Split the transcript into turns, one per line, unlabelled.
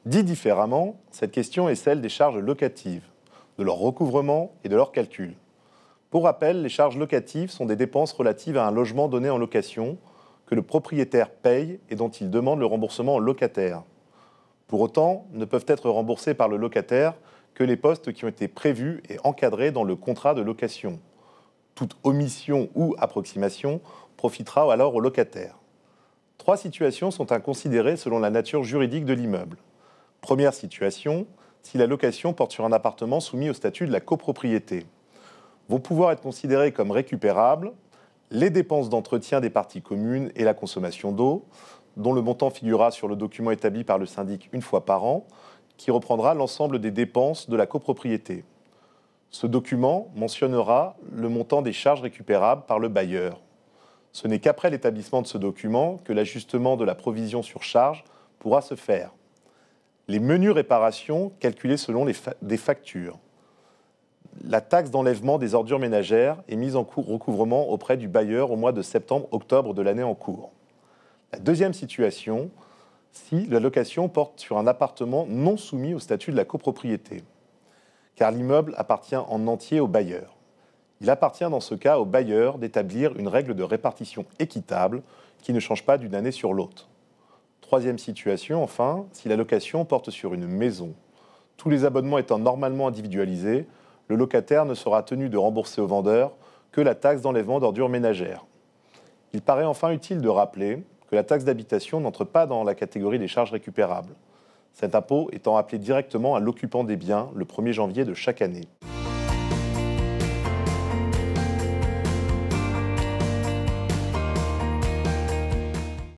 Dit différemment, cette question est celle des charges locatives, de leur recouvrement et de leur calcul. Pour rappel, les charges locatives sont des dépenses relatives à un logement donné en location que le propriétaire paye et dont il demande le remboursement au locataire. Pour autant, ne peuvent être remboursés par le locataire que les postes qui ont été prévus et encadrés dans le contrat de location. Toute omission ou approximation profitera alors au locataire. 3 situations sont à considérer selon la nature juridique de l'immeuble. Première situation, si la location porte sur un appartement soumis au statut de la copropriété. Vont pouvoir être considérées comme récupérables les dépenses d'entretien des parties communes et la consommation d'eau, dont le montant figurera sur le document établi par le syndic une fois par an, qui reprendra l'ensemble des dépenses de la copropriété. Ce document mentionnera le montant des charges récupérables par le bailleur. Ce n'est qu'après l'établissement de ce document que l'ajustement de la provision sur charge pourra se faire. Les menues réparations calculées selon des factures. La taxe d'enlèvement des ordures ménagères est mise en recouvrement auprès du bailleur au mois de septembre-octobre de l'année en cours. La deuxième situation, si la location porte sur un appartement non soumis au statut de la copropriété, car l'immeuble appartient en entier au bailleur. Il appartient dans ce cas au bailleur d'établir une règle de répartition équitable qui ne change pas d'une année sur l'autre. Troisième situation, enfin, si la location porte sur une maison. Tous les abonnements étant normalement individualisés, le locataire ne sera tenu de rembourser au vendeur que la taxe d'enlèvement d'ordures ménagères. Il paraît enfin utile de rappeler que la taxe d'habitation n'entre pas dans la catégorie des charges récupérables, cet impôt étant appelé directement à l'occupant des biens le 1er janvier de chaque année.